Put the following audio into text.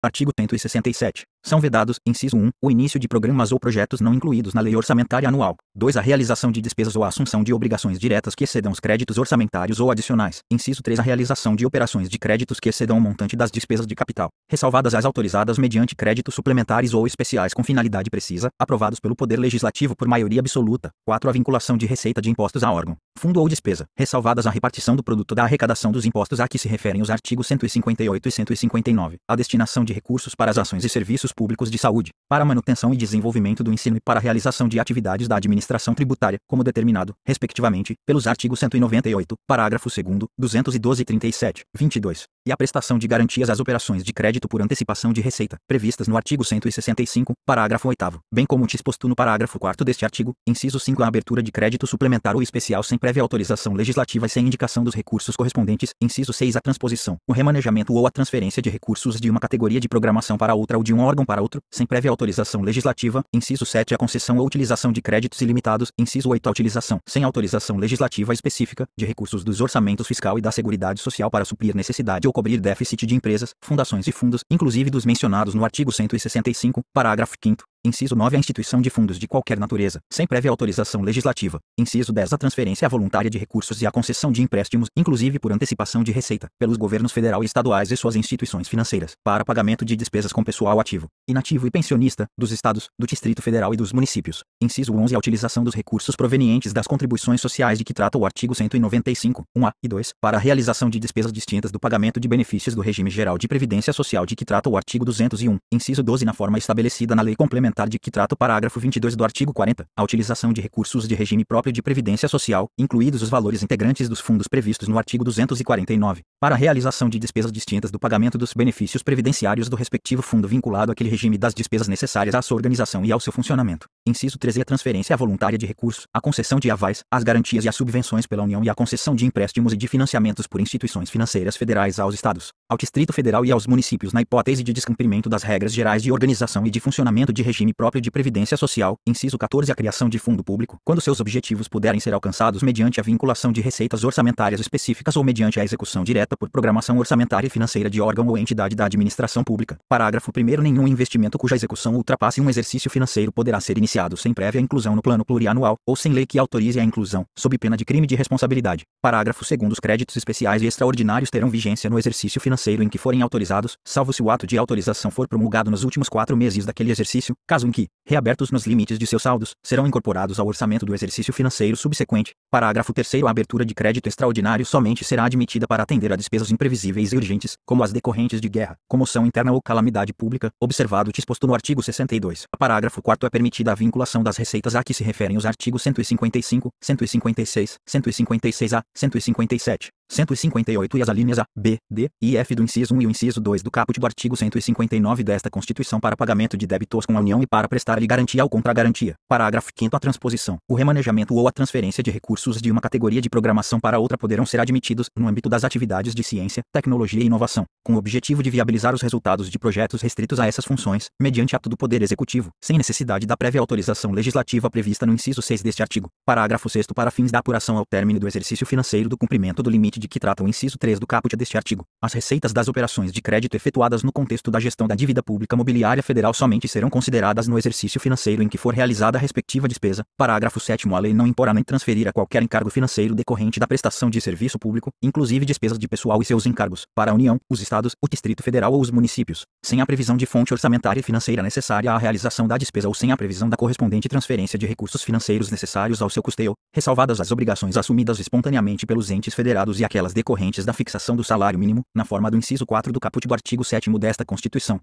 Artigo 167. São vedados, inciso 1, o início de programas ou projetos não incluídos na lei orçamentária anual. 2. A realização de despesas ou a assunção de obrigações diretas que excedam os créditos orçamentários ou adicionais. Inciso 3. A realização de operações de créditos que excedam o montante das despesas de capital, ressalvadas as autorizadas mediante créditos suplementares ou especiais com finalidade precisa, aprovados pelo Poder Legislativo por maioria absoluta. 4. A vinculação de receita de impostos a órgão, fundo ou despesa, ressalvadas a repartição do produto da arrecadação dos impostos a que se referem os artigos 158 e 159. A destinação de recursos para as ações e serviços públicos de saúde, para a manutenção e desenvolvimento do ensino e para a realização de atividades da administração tributária, como determinado, respectivamente, pelos artigos 198, parágrafo 2º, 212 e 37, 22, e a prestação de garantias às operações de crédito por antecipação de receita, previstas no artigo 165, parágrafo 8º, bem como disposto no parágrafo 4º deste artigo, inciso 5. A abertura de crédito suplementar ou especial sem prévia autorização legislativa e sem indicação dos recursos correspondentes, inciso 6. A transposição, o remanejamento ou a transferência de recursos de uma categoria de programação para outra ou de um órgão para outro, sem prévia autorização legislativa, inciso 7. A concessão ou utilização de créditos ilimitados, inciso 8. A utilização, sem autorização legislativa específica, de recursos dos orçamentos fiscal e da Seguridade Social para suprir necessidade ou cobrir déficit de empresas, fundações e fundos, inclusive dos mencionados no artigo 165, parágrafo 5º. Inciso 9. A instituição de fundos de qualquer natureza, sem prévia autorização legislativa. Inciso 10. A transferência voluntária de recursos e a concessão de empréstimos, inclusive por antecipação de receita, pelos governos federal e estaduais e suas instituições financeiras, para pagamento de despesas com pessoal ativo, inativo e pensionista, dos estados, do Distrito Federal e dos municípios. Inciso 11. A utilização dos recursos provenientes das contribuições sociais de que trata o artigo 195, 1A e 2, para a realização de despesas distintas do pagamento de benefícios do regime geral de previdência social de que trata o artigo 201. Inciso 12. Na forma estabelecida na lei complementar de que trata o parágrafo 22 do artigo 40, a utilização de recursos de regime próprio de previdência social, incluídos os valores integrantes dos fundos previstos no artigo 249, para a realização de despesas distintas do pagamento dos benefícios previdenciários do respectivo fundo vinculado àquele regime das despesas necessárias à sua organização e ao seu funcionamento. Inciso 13. A transferência voluntária de recursos, a concessão de avais, as garantias e as subvenções pela União e a concessão de empréstimos e de financiamentos por instituições financeiras federais aos estados, ao Distrito Federal e aos municípios na hipótese de descumprimento das regras gerais de organização e de funcionamento de regime próprio de previdência social. Inciso 14. A criação de fundo público, quando seus objetivos puderem ser alcançados mediante a vinculação de receitas orçamentárias específicas ou mediante a execução direta por programação orçamentária e financeira de órgão ou entidade da administração pública. Parágrafo 1º. Nenhum investimento cuja execução ultrapasse um exercício financeiro poderá ser iniciado sem prévia inclusão no plano plurianual ou sem lei que autorize a inclusão, sob pena de crime de responsabilidade. Parágrafo 2º. Os créditos especiais e extraordinários terão vigência no exercício financeiro em que forem autorizados, salvo se o ato de autorização for promulgado nos últimos 4 meses daquele exercício, caso em que, reabertos nos limites de seus saldos, serão incorporados ao orçamento do exercício financeiro subsequente. Parágrafo 3º. A abertura de crédito extraordinário somente será admitida para atender a despesas imprevisíveis e urgentes, como as decorrentes de guerra, comoção interna ou calamidade pública, observado o disposto no artigo 62. Parágrafo 4º. É permitida a vinculação das receitas a que se referem os artigos 155, 156, 156-A, 157, 158 e as alíneas A, B, D e F do inciso 1 e o inciso 2 do caput do artigo 159 desta Constituição para pagamento de débitos com a União e para prestar-lhe garantia ou contragarantia. Parágrafo 5º. A transposição, o remanejamento ou a transferência de recursos de uma categoria de programação para outra poderão ser admitidos, no âmbito das atividades de ciência, tecnologia e inovação, com o objetivo de viabilizar os resultados de projetos restritos a essas funções, mediante ato do Poder Executivo, sem necessidade da prévia autorização legislativa prevista no inciso 6 deste artigo. Parágrafo 6º. Para fins da apuração ao término do exercício financeiro do cumprimento do limite de que trata o inciso 3 do caput deste artigo, as receitas das operações de crédito efetuadas no contexto da gestão da dívida pública mobiliária federal somente serão consideradas no exercício financeiro em que for realizada a respectiva despesa. Parágrafo 7º. A lei não imporá nem transferir a qualquer encargo financeiro decorrente da prestação de serviço público, inclusive despesas de pessoal e seus encargos, para a União, os estados, o Distrito Federal ou os municípios, sem a previsão de fonte orçamentária e financeira necessária à realização da despesa ou sem a previsão da correspondente transferência de recursos financeiros necessários ao seu custeio, ressalvadas as obrigações assumidas espontaneamente pelos entes federados e aquelas decorrentes da fixação do salário mínimo, na forma do inciso 4 do caput do artigo 7º desta Constituição.